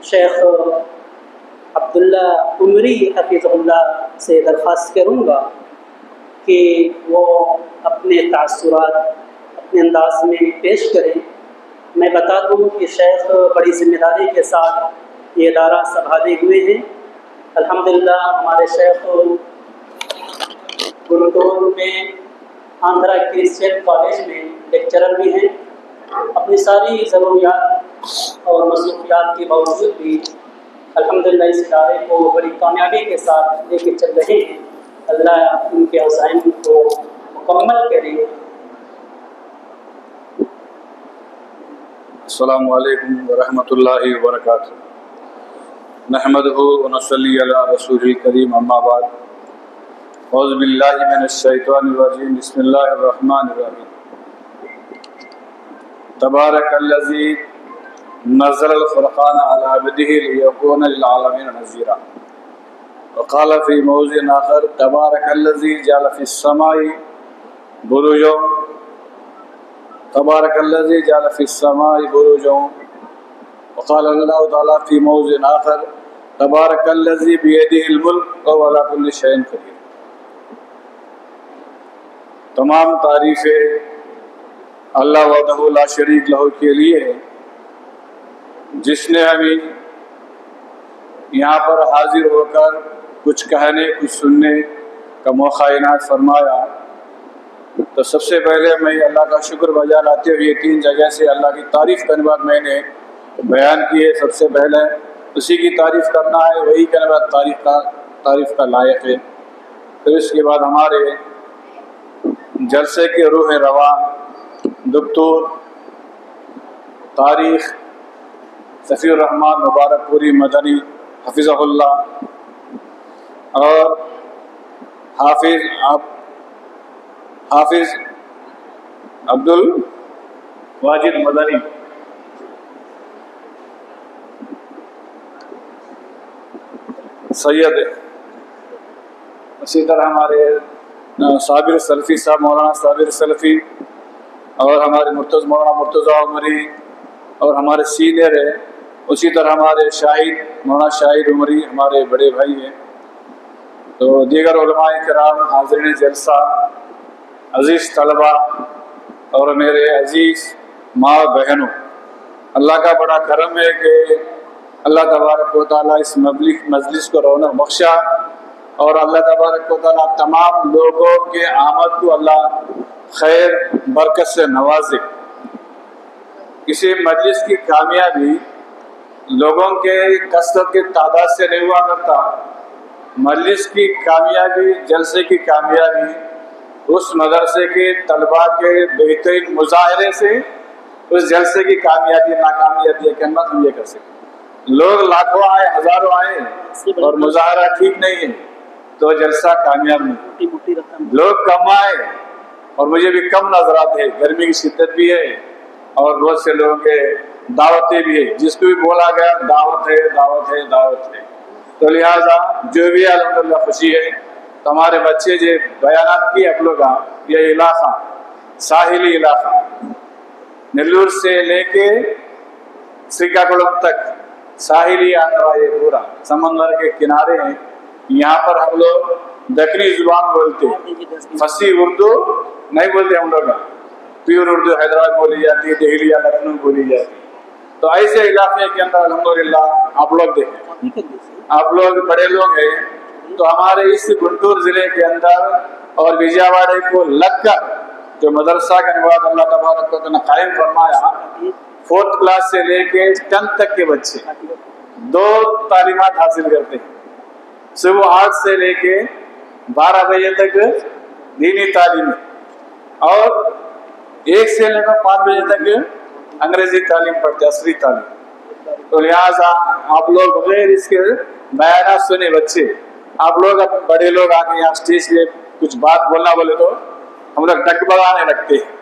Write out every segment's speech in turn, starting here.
شیخ عبداللہ عمری حفیظ اللہ سے درخواست کروں گا کہ وہ اپنے تاثرات اپنے انداز میں پیش کریں۔ میں بتا دوں کہ شیخ بڑی ذمہ داری کے ساتھ یہ ادارہ سنبھالے ہوئے ہیں۔ الحمدللہ ہمارے شیخ گنٹور میں آندھرا کرسچین کالج میں لیکچرر بھی ہیں۔ اپنی ساری ضروریات اور مصروفیات کے باوجود بھی الحمدللہ اس ادارے کو بڑی کامیابی کے ساتھ لے کے چل رہے ہیں۔ اللہ ان کے عزائم کو مکمل کرے۔ السلام علیکم ورحمۃ اللہ وبرکاتہ۔ نحمدہ ونصلی علی رسول الکریم، اما بعد، اعوذ باللہ من الشیطان الرجیم، بسم اللہ الرحمن الرحیم۔ تبارک الذی نزل الفرقان علی عبدہ لیکون للعالمین نذیرا۔ وقال فی موضع آخر تبارک الذی جعل فی السماء بروجا تبارک الذی جعل فی السماء بروجا۔ وقال اللہ تعالیٰ فی موضع آخر تبارک الذی بیدہ الملک وهو علی کل شیء قدیر۔ تمام تعریفیں اللہ وحدہ لا شریک لہ کے لیے ہے، جس نے ہمیں یہاں پر حاضر ہو کر کچھ کہنے کچھ سننے کا موقع عنایت فرمایا۔ تو سب سے پہلے میں اللہ کا شکر بجا لاتے ہوئے 3 جگہ سے اللہ کی تعریف کرنے بعد میں نے بیان کی ہے۔ سب سے پہلے اسی کی تعریف کرنا ہے، وہی کرنے بعد تعریف کا لائق ہے۔ پھر اس کے بعد ہمارے جلسے کے روح رواں دکتور تاریخ صفی الرحمن مبارک پوری مدنی حفظہ اللہ اور حافظ عبد الواجد مدنی، سید، اسی طرح ہمارے صابر سلفی صاحب مولانا صابر سلفی اور ہمارے مولانا مرتضیٰ عمری اور ہمارے سینئر ہیں، اسی طرح ہمارے شاہد مولانا شاہد عمری ہمارے بڑے بھائی ہیں۔ تو دیگر علماء کرام، حاضرین جلسہ، عزیز طلبہ اور میرے عزیز ماں بہنوں، اللہ کا بڑا کرم ہے کہ اللہ تبارک و تعالیٰ اس مجلس کو رونق بخشا، اور اللہ تبارک و تعالیٰ تمام لوگوں کے آمد کو اللہ خیر برکت سے نوازے۔ کسی مجلس کی کامیابی لوگوں کے کثرت کے تعداد سے نہیں ہوا کرتا، مجلس کی کامیابی، جلسے کی کامیابی اس مدرسے کے طلباء کے بہترین مظاہرے سے اس جلسے کی کامیابی ناکامیابی کے اندر ہم یہ کر سکتے۔ لوگ لاکھوں آئے، ہزاروں آئے اور مظاہرہ ٹھیک نہیں ہے تو جلسہ کامیاب نہیں۔ لوگ کم آئے اور مجھے بھی کم نظر آتے ہیں، گرمی کی شدت بھی ہے اور بہت سے لوگوں کے دعوتیں بھی ہے، جس کو بھی بولا گیا دعوت ہے دعوت ہے دعوت ہے۔ تو لہٰذا جو بھی الحمدللہ خوشی ہے۔ تو ہمارے بچے جو بیانات کی آپ لوگ، یہ علاقہ ساحلی علاقہ نلور سے لے کے سریکاکولم تک ساحلی آندھرا، یہ پورا سمندر کے کنارے ہیں۔ یہاں پر ہم لوگ دکنی زبان بولتے ہیں، فصیح اردو نہیں بولتے ہم لوگ، پیور اردو حیدرآباد بولی جاتی ہے، دہلی یا لکھنؤ بولی جاتی ہے۔ تو ایسے علاقے کے اندر الحمدللہ آپ لوگ دیکھیں، آپ لوگ بڑے لوگ ہیں، تو ہمارے اس گنٹور ضلع کے اندر اور وجے واڑے کو لگ کر جو مدرسہ کا نواز اللہ تبارک و تعالیٰ نے قائم فرمایا، 4th کلاس سے لے کے 10th تک کے بچے 2 تعلیمات حاصل کرتے ہیں۔ صبح 8 سے لے کے 12 بجے تک دینی تعلیم اور 1 سے لے کر 5 بجے تک انگریزی تعلیم پڑھتے، عصری تعلیم۔ تو لہٰذا آپ لوگ بغیر اس کے بیانات سنے بچے، آپ لوگ بڑے لوگ آ کے یہاں اسٹیج پہ کچھ بات بولنا بولے تو ہم لوگ ڈگمگانے لگتے ہیں۔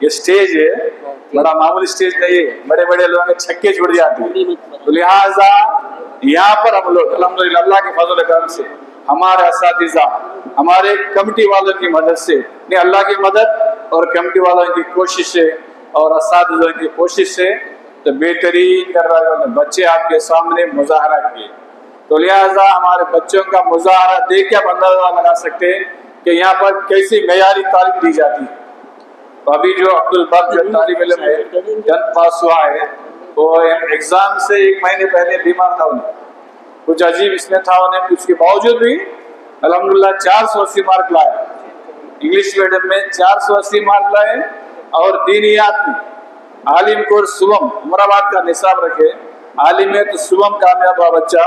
یہ اسٹیج ہے، بڑا معمولی اسٹیج نہیں ہے، بڑے بڑے لوگوں کے چھکے چھوڑ جاتے ہیں۔ تو لہٰذا یہاں پر ہم لوگ الحمدللہ اللہ کے فضل و کرم سے، ہمارے اساتذہ، ہمارے کمیٹی والوں کی مدد سے، اللہ کی مدد اور کمیٹی والوں کی کوشش سے اور اساتذہ کی کوشش سے تو بہترین کر رہا ہے، بچے آپ کے سامنے مظاہرہ کیے، تو لہٰذا ہمارے بچوں کا مظاہرہ دیکھ کے آپ اندازہ لگا سکتے ہیں کہ یہاں پر کیسی معیاری تعلیم دی جاتی ہے۔ تو ابھی جو عبدالبر جو طالب علم ہے 10th پاس ہوا ہے، وہ ایگزام سے 1 مہینے پہلے بیمار تھا، انہیں کچھ عجیب اس میں تھا انہیں، اس کے باوجود بھی الحمدللہ 480 مارک لائے، انگلش میڈیم میں 480 مارک لائے، اور دینیات میں عالم کورس سوم عمرآباد کا نصاب رکھے، عالمیت سوم کامیاب ہوا بچہ۔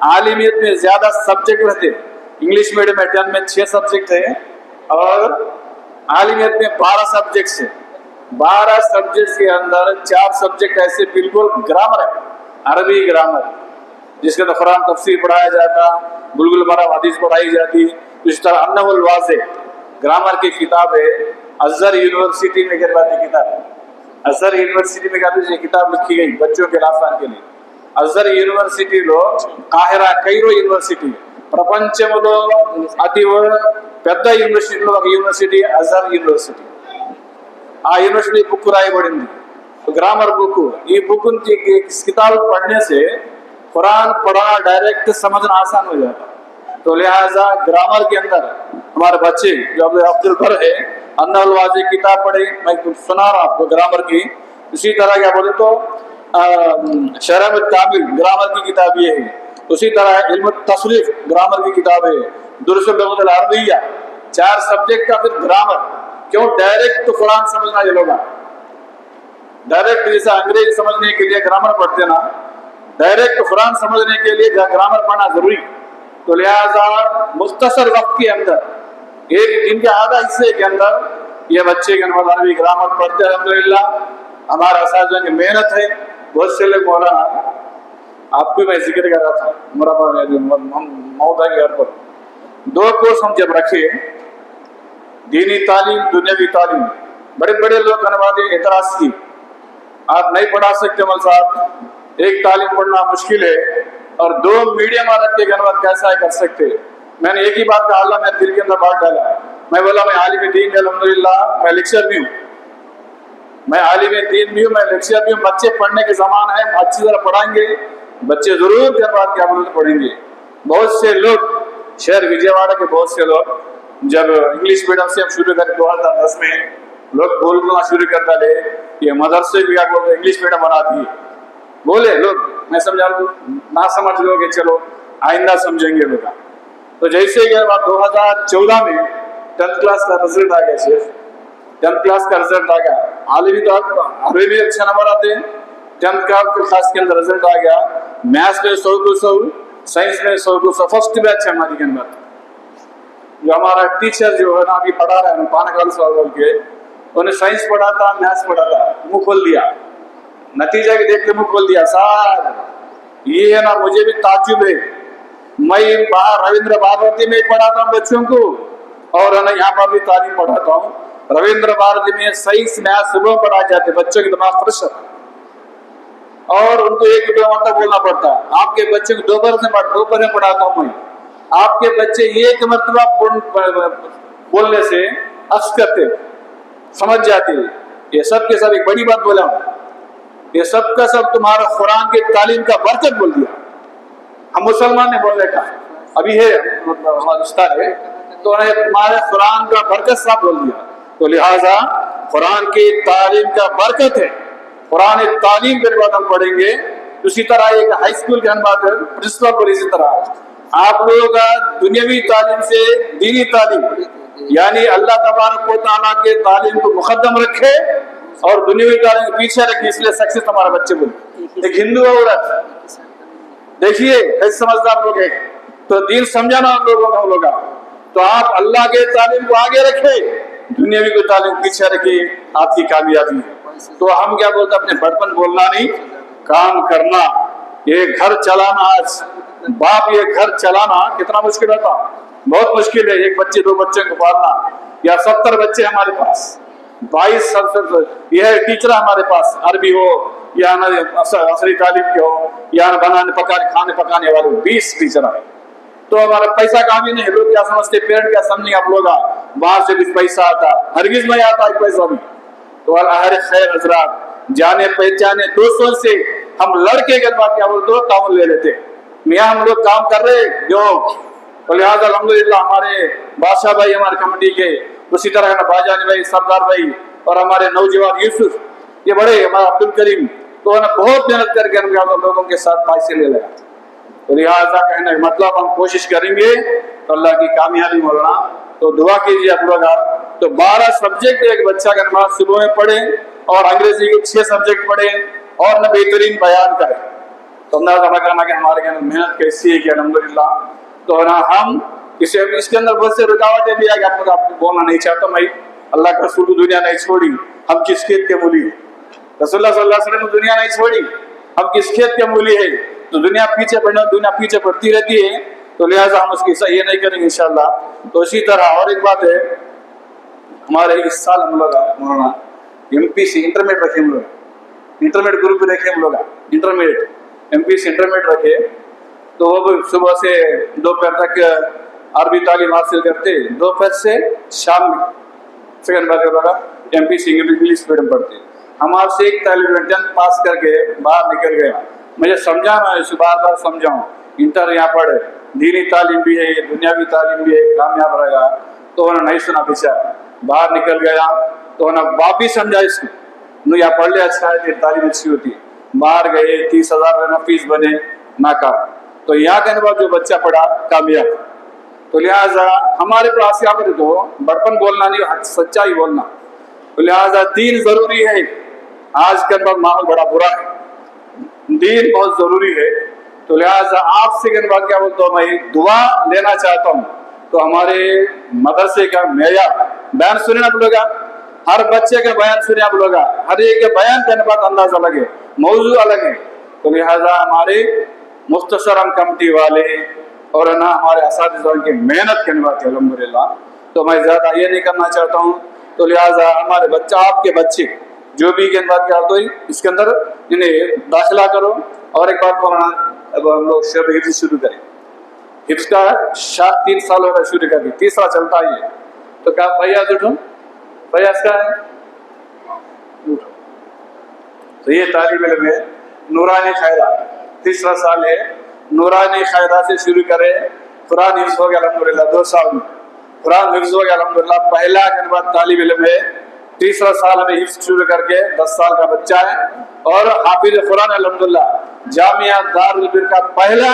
عالمیت میں زیادہ سبجیکٹ رہتے، انگلش میڈیم میں 10 میں 6 سبجیکٹ ہے، اور عالمیت میں 12 سبجیکٹس ہیں۔ 12 سبجیکٹس کے اندر 4 سبجیکٹ ایسے بالکل گرامر ہے، عربی گرامر، جس کے اندر قرآن تفسیر پڑھایا جاتا، بلبل مرام حدیث پڑھائی جاتی، اس طرح انہ الواضح گرامر کی کتاب ہے، ازہر یونیورسٹی میں کرواتی کتاب، ازہر یونیورسٹی میں کہتے ہیں کتاب لکھی گئی بچوں کے آسان کے لیے۔ ازہر యూనివర్సిటీలో కాహిరా కైరో యూనివర్సిటీ ప్రపంచంలో అతి పెద్ద యూనివర్సిటీలో ఒక యూనివర్సిటీ అజహర్ యూనివర్సిటీ। ఆ యూనివర్సిటీ బుక్ రాయబడింది, ग्रामर बुक। ये बुक इस किताब पढ़ने से कुरान पढ़ना डायरेक्ट समझना आसान हो जाता, तो लिहाजा ग्रामर के अंदर हमारे बच्चे जो अब्दुल बर है अन्नल वाज़े किताब पढ़े, मैं सुना रहा आपको ग्रामर की। इसी तरह क्या बोले तो शरह तामिल ग्रामर की किताब ये है, उसी तरह इल्म तसरीफ ग्रामर की किताब है, दुरुस लुग़त अरबिया, 4 सब्जेक्ट का फिर ग्रामर। क्यों? डायरेक्ट तो कुरान समझना ये लोग डायरेक्ट जैसा अंग्रेजी समझने के लिए ग्रामर पढ़ते ना, डायरेक्ट कुरान समझने के लिए ग्रामर पढ़ना जरूरी। तो लिहाजा मुख्तसर वक्त के अंदर एक दिन के आधा हिस्से के अंदर ये बच्चे के अंदर अरबी ग्रामर पढ़ते हैं। अल्हम्दुलिल्लाह हमारा असातिज़ा की मेहनत है। बहुत से लोग मौलाना, आपको मैं जिक्र कर रहा था मौदा के घर पर 2 कोर्स हम जब रखे, दीनी तालीम दुनियावी तालीम, बड़े बड़े लोग करवाते एतराज़ की, आप नहीं पढ़ा सकते मौलवी साहब, एक तालीम पढ़ना मुश्किल है और 2 मीडियम रख के गनवत कैसा है कर सकते। मैंने एक ही बात का अल्लाह मेरे दिल के अंदर बात डाला, मैं बोला मैं आलिम दीन अल्हम्दुलिल्लाह, मैं लेक्चर भी हूँ, मैं आलिम दीन भी हूँ, मैं लेक्चर भी हूँ। बच्चे पढ़ने के ज़माना है, अच्छी तरह पढ़ाएंगे बच्चे, ज़रूर गनवत क्या पढ़ेंगे। बहुत से लोग शहर विजयवाड़ा के बहुत से लोग जब इंग्लिश मीडियम से हम शुरू करें 2010 में, लोग बोलना शुरू करता है ये मदरसे भी आप इंग्लिश मीडियम बनाती है, बोले लोग, मैं समझा ना समझ लोगे, चलो आइंदा समझेंगे लोग। तो जैसे कि 2014 में 10th क्लास का रिजल्ट आ गया, सिर्फ 10th क्लास का रिजल्ट आ गया, आलिमी तो अरबी में अच्छा नंबर आते हैं, 10th क्लास के अंदर रिजल्ट आ गया, मैथ्स में 100 को 100, साइंस में 100 को 100, फर्स्ट बैच है हमारी के अंदर। जो हमारा टीचर जो है ना अभी पढ़ा रहा है पानकाल साहब के, उन्हें साइंस पढ़ाता, मैथ्स पढ़ाता, मुंह खोल दिया, नतीजा के देख के मुंह खोल दिया, साहब ये है ना, मुझे भी ताज्जुब है, मैं बाहर रविंद्र भारती में पढ़ाता हूँ बच्चों को, और है ना यहाँ पर भी तालीम पढ़ाता हूँ। रविंद्र भारती में साइंस मैथ्स सुबह पढ़ाए जाते, बच्चों की दिमाग फ्रेश है, और उनको 1-2 मतलब बोलना पड़ता है। आपके बच्चे को दोपहर में पढ़ाता हूँ मैं, आपके बच्चे 1 मरतबा बोलने से अक्स करते, समझ जाते। ये सब के सब एक बड़ी बात बोला हूँ, ये सब का सब तुम्हारा कुरान के तालीम का बरकत बोल दिया। हम मुसलमान ने बोलने का अभी है हमारा उस्ताद है, तो तुम्हारे कुरान का बरकत साहब बोल दिया। तो लिहाजा कुरान की तालीम का बरकत है, कुरान तालीम के बाद हम पढ़ेंगे। उसी तरह एक हाई स्कूल के बात है, प्रिंसिपल पर इसी तरह आप लोगों का दुनियावी तालीम से दीनी तालीम, यानी अल्लाह तबारक व तआला के तालीम को मुकद्दम रखे और दुनियावी तालीम को पीछे रखे, इसलिए सक्सेस हमारे बच्चे बोले। एक हिंदू औरत देखिए कैसे समझदार लोग हैं, तो दिल समझाना हम लोगों का, तो आप अल्लाह के तालीम को आगे रखे, दुनियावी को तालीम पीछे रखे, आपकी कामयाबी है। तो हम क्या बोलते, अपने बड़पन बोलना नहीं, काम करना। ये घर चलाना, आज बाप ये घर चलाना कितना मुश्किल होता, बहुत मुश्किल है। एक बच्चे 2 बच्चे को पालना, या 70 बच्चे हमारे पास, 22 यह टीचर हमारे पास, अरबी हो या असरी तालीम के हो या बनाने पकाने खाने पकाने वाले 20 टीचर है। तो हमारा पैसा काफी नहीं, लोग क्या समझते, पेरेंट क्या समझेंगे आप लोग, बाहर से कुछ पैसा आता, हरगिज नहीं आता एक पैसा भी। तो खैर हजरात, जाने पहचाने दोस्तों से हम लड़के के बाद क्या बोलते हो ताउन ले लेते, मियाँ हम लोग काम कर रहे जो, तो लिहाजा अल्हम्दुलिल्लाह हमारे बादशाह भाई हमारे कमेटी के, उसी तरह भाईजान भाई सरदार भाई और हमारे नौजवान यूसुफ, ये बड़े हमारा अब्दुल करीम, तो उन्होंने बहुत मेहनत करके हम लोगों के साथ पैसे ले लगा। तो लिहाजा कहने का मतलब हम कोशिश करेंगे तो अल्लाह की कामयाबी मौलाना, तो दुआ कीजिए आप लोग। तो 12 सब्जेक्ट एक बच्चा का नमाज सुबह में पढ़े और अंग्रेजी के 6 सब्जेक्ट पढ़े और न बेहतरीन बयान करे, तो अंदाजा करना कि हमारे के अंदर मेहनत कैसी है कि अल्हम्दुलिल्लाह। तो ना हम इसके अंदर बहुत से रुकावटें भी है कि आप लोग आपको बोलना नहीं चाहता, मैं अल्लाह का रसूल दुनिया नहीं छोड़ी, हम किस खेत के मूली, रसूलुल्लाह सल्लल्लाहु अलैहि वसल्लम दुनिया नहीं छोड़ी, हम किस खेत के मूली है, तो दुनिया पीछे पड़ती रहती है, तो लिहाजा हम उसकी सही नहीं करेंगे इंशाल्लाह। तो इसी तरह और एक बात है, हमारे इस साल हम लोग मौलाना MPC इंटरमीडिएट रखे, हम लोग इंटरमीडिएट ग्रुप रखे, हम लोग इंटरमीडिएट MPC इंटरमीडिएट रखे, तो वो सुबह से दोपहर तक अरबी तालीम हासिल करते, दोपहर से शाम में सेकंड बार होगा MPC इंग्लिश मीडियम पढ़ते। हमारे से एक तालिब 10th पास करके बाहर निकल गया, मुझे समझाना है, इसे बार बार समझाऊं, इंटर यहाँ पढ़े, दीनी तालीम भी है, दुनियावी तालीम भी है, कामयाब रहेगा, तो उन्होंने नहीं सुना, पीछा बाहर निकल गया, तो उन्होंने बाप भी समझा इसको, यहाँ पढ़ ले अच्छा है, तेरी तालीम अच्छी होती है, बाहर गए 30,000 फीस बने नाकाम, तो यहाँ के बाद जो बच्चा पढ़ा कामयाब। तो लिहाजा हमारे पास यहाँ पर तो बड़पन बोलना नहीं, सच्चाई बोलना, तो लिहाजा दीन जरूरी है। आज के अंदर माहौल बड़ा बुरा है, दीन बहुत जरूरी है, तो लिहाजा आपसे के बाद क्या बोलता हूँ, मैं दुआ लेना चाहता हूँ। तो हमारे मदरसे का मेयार बयान सुने आप लोग, हर बच्चे का बयान सुने आप लोग, हर एक के बयान करने बाद अंदाजा लगे, मौजू अलग है, तो लिहाजा हमारे मुख्तसर हम कमेटी वाले और ना हमारे असातिज़ा की मेहनत करने वाले अल्हम्दुलिल्लाह, तो मैं ज़्यादा ये नहीं करना चाहता हूँ। तो लिहाजा हमारे बच्चा, आपके बच्चे जो भी के बात क्या, तो इसके अंदर इन्हें दाखिला करो। और एक बात बोलना, अब हम लोग शब हिफ्ज़ शुरू करें, हिफ्ज़ का 3 साल हो रहा शुरू कर दी, तीसरा चलता है ये, तो क्या फैयाज उठो, फैयाज का है उठो, तो ये तालिब इल्म है, नूरानी ख़ैरा तीसरा साल है, नूरानी ख़ैरा से शुरू करें। कुरान हिफ्ज़ हो गया अल्हम्दुलिल्लाह 2 साल में, कुरान हिफ्ज़ हो गया अल्हम्दुलिल्लाह, पहला के बाद तालिब इल्म है, तीसरा साल में हिफ्ज़ शुरू करके 10 साल का बच्चा है, और हाफिज़ कुरान अल्हम्दुलिल्लाह जामिया दारुल बिर का पहला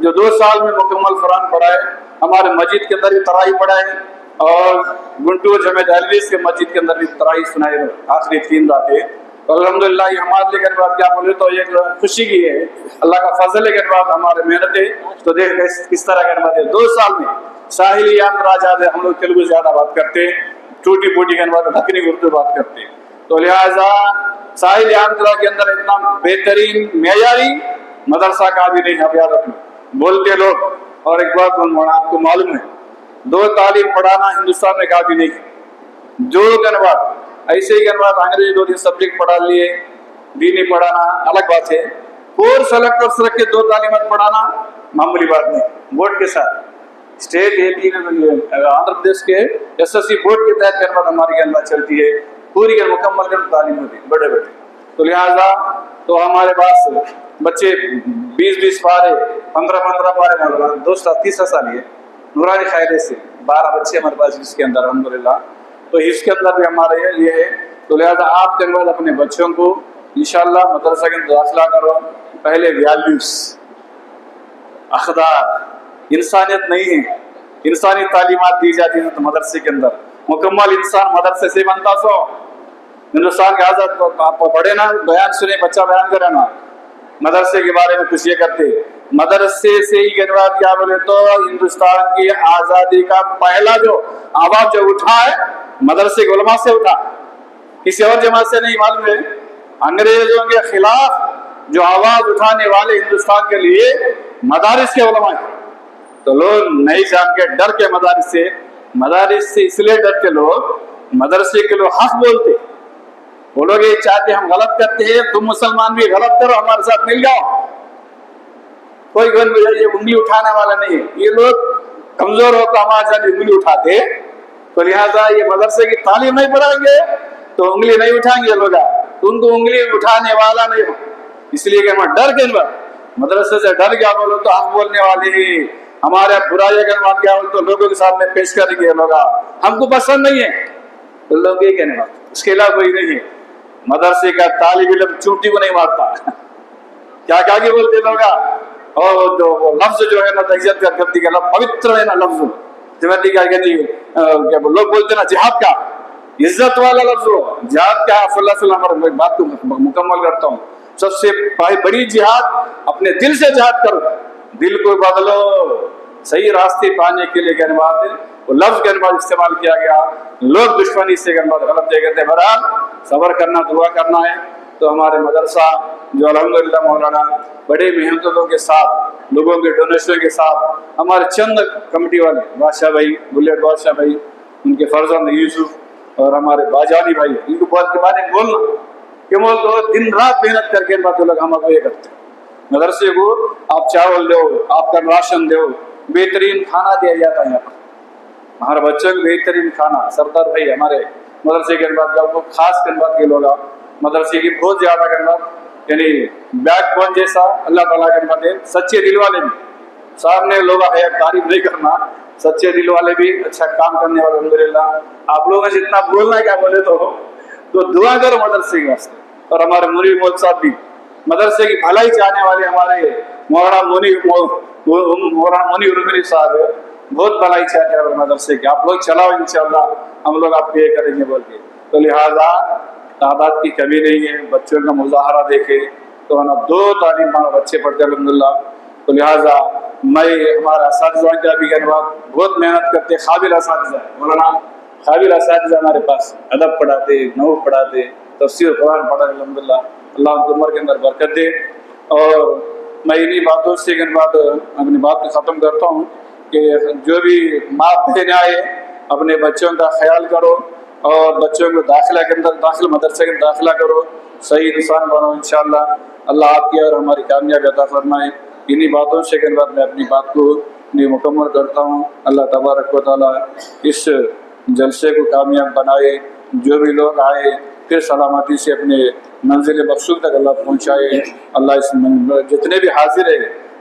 जो 2 साल में मुकम्मल कुरान पढ़ा है, हमारे मस्जिद के अंदर भी तराई पढ़ा है, और गुंटूर जमेत अहलदीस के मस्जिद के अंदर भी तराई सुनाई आखिरी 3 रातें। तो अल्हम्दुलिल्लाह ये हमारे लिए बात क्या बोले, तो एक खुशी की है, अल्लाह का फजल के बाद हमारे मेहनतें, तो देख किस तरह की बात है। 2 साल में साहिली राजा हम लोग तेलुगु ज्यादा बात करते, टूटी फूटी के बाद दक्षिणी उर्दू बात करते, तो लिहाजा साहिल के अंदर इतना बेहतरीन मेयारी मदरसा का भी नहीं, आप याद रखना बोलते लोग। और एक बात आपको मालूम है, 2 तालीम पढ़ाना हिंदुस्तान में काफी नहीं, जो गनबात ऐसे ही गनबात अंग्रेजी 2-3 सब्जेक्ट पढ़ा लिए, दीनी पढ़ाना अलग बात है, कोर्स अलग कोर्स रख के 2 तालीमत पढ़ाना मामूली बात नहीं। बोर्ड के साथ स्टेट आंध्र प्रदेश के SSC बोर्ड के तहत गनबात हमारी गनबात चलती है, पूरी के मुकम्मल कर तालीम होती है बड़े बड़े, तो लिहाजा तो हमारे पास बच्चे 20-20 पारे 15-15 पारे 2-3 साल है, नूरानी ख़ैरे से 12 बच्चे हमारे पास इसके अंदर अल्हम्दुलिल्लाह, तो इसके अंदर भी हमारे ये है। तो लिहाजा आप के बाद अपने बच्चों को इंशाअल्लाह मदरसा के अंदर दाखिला करो, पहले वैल्यूज अखदार इंसानियत नहीं है, इंसानी तालीमात दी जाती है, तो मदरसे के अंदर मुकम्मल इंसान मदरसे से बनता। सो हिंदुस्तान के आज़ाद तो आप पढ़े ना, बयान सुने, बच्चा बयान करे ना, मदरसे के बारे में कुछ ये करते, मदरसे से ही गनबात क्या बोले तो हिंदुस्तान की आज़ादी का पहला जो आवाज जो उठा है मदरसे के उलमा से उठा, किसी और जमात से नहीं। मालूम है अंग्रेजों के खिलाफ जो आवाज उठाने वाले हिंदुस्तान के लिए मदारिस के उलमा है, तो लोग नहीं जान के डर के मदारिस से इसलिए डर के लोग मदरसे के लोग हक बोलते, वो लोग ये चाहते हम गलत करते हैं, तुम मुसलमान भी गलत करो, हमारे साथ मिल जाओ, कोई ये उंगली उठाने वाला नहीं है। ये लोग कमजोर हो तो हमारे साथ उंगली उठाते, तो लिहाजा ये मदरसे की तालीम नहीं पढ़ाएंगे तो उंगली नहीं उठाएंगे लोग, उनको उंगली उठाने वाला नहीं हो, इसलिए कि हम डर के मदरसे से डर गया बोलो तो हम बोलने वाले ही हमारे बुराई अगर मान गया तो लोगों के सामने पेश करेंगे लोग हमको पसंद नहीं है तो लोग ये कहने वाले, उसके अलावा कोई नहीं है। मदरसे का तालिब इल्म चूंटी को नहीं मारता क्या क्या के बोलते लोग, और जो लफ्ज जो है ना इज्जत का करती का पवित्र है ना लफ्ज जमती क्या कहती क्या लोग बोलते ना जिहाद का इज्जत वाला लफ्ज हो, जिहाद का हमारे बात को मुकम्मल करता हूँ, सबसे बड़ी जिहाद अपने दिल से जिहाद करो, दिल को बदलो सही रास्ते पाने के लिए कहने बाद वो लफ्ज के बाद इस्तेमाल किया गया, लोग दुश्मनी से गलत जगह थे। बहरहाल सब्र करना दुआ करना है। तो हमारे मदरसा जो अल्हम्दुलिल्लाह मौलाना बड़े मेहनतों के साथ लोगों के डोनेशन के साथ हमारे चंद कमेटी वाले बादशाह भाई बुलेट बादशाह भाई उनके फर्जंद यूसुफ और हमारे बाजानी भाई इनको बहुत के बारे में बोलना कि वो तो दिन रात मेहनत करके बात लोग हम ये करते हैं। मदरसे को आप चावल दो, आपका राशन दो, बेहतरीन खाना दिया जाता है यहाँ पर हमारे बच्चों को बेहतरीन खाना। सरदार भाई हमारे मदरसे के बाद वो खास खिदमत के लोग मदरसे की बहुत ज्यादा खिदमत यानी बैक बोन जैसा अल्लाह ताला के खिदमत है। सच्चे दिल वाले भी सामने लोग है तारीफ नहीं करना, सच्चे दिल वाले भी अच्छा काम करने वाले अल्हम्दुलिल्लाह। आप लोगों से इतना बोलना क्या बोले तो दुआ करो मदरसे के वास्ते। और हमारे मुनीर मौलवी साहब भी मदरसे की भलाई चाहने वाले हमारे मौलाना मुनीर उर्मी साहब है, बहुत भलाई चाहते हैं मदरसे की। आप लोग चलाओ इंशाअल्लाह, हम लोग आपको ये करेंगे बोल के। तो लिहाजा तादाद की कमी नहीं है, बच्चों का मुजाहरा देखे तो है ना 2 तालीम बच्चे पढ़ते हैं अल्हम्दुलिल्लाह। तो लिहाजा मैं हमारा असातिज़ा का भी धन्यवाद, बहुत मेहनत करते काबिल असातिज़ा मौलाना काबिल असातिज़ा हमारे पास अदब पढ़ाते, नहू पढ़ाते, तफसीर कुरान पढ़ा अल्हम्दुलिल्लाह। अल्लाह उनकी उम्र के अंदर बरकत दे। और मैं इन्हीं बातों से अपनी बात को ख़त्म करता हूँ कि जो भी माँ बहन आए अपने बच्चों का ख्याल करो और बच्चों को दाखिला मदरसे के दाखिला करो, सही इंसान बनो इंशाअल्लाह। अल्लाह आपकी और हमारी कामयाबी अता फरमाए। इन्हीं बातों से के बाद मैं अपनी बात को मुकम्मल करता हूँ। अल्लाह तबारक व तआला इस जलसे को कामयाब बनाए, जो भी लोग आए फिर सलामती से अपने मंजिल मकसूद तक अल्लाह पहुँचाए। अल्लाह इस जितने भी हाजिर है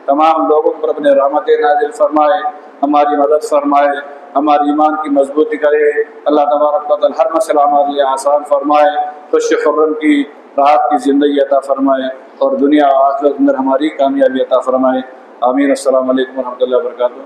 तमाम लोगों पर अपने रहमत नाजिल फरमाए, हमारी मदद फरमाए, हमारी ईमान की मजबूती करे। अल्लाह तबारक व तआला हर मसला हमारे लिए आसान फरमाए, खुश खुर्रम की राहत की ज़िंदगी अता फरमाए और दुनिया और आखिरत में हमारी कामयाबी अता फरमाए। आमीन। अस्सलामु अलैकुम व रहमतुल्लाहि व बरकातुहू।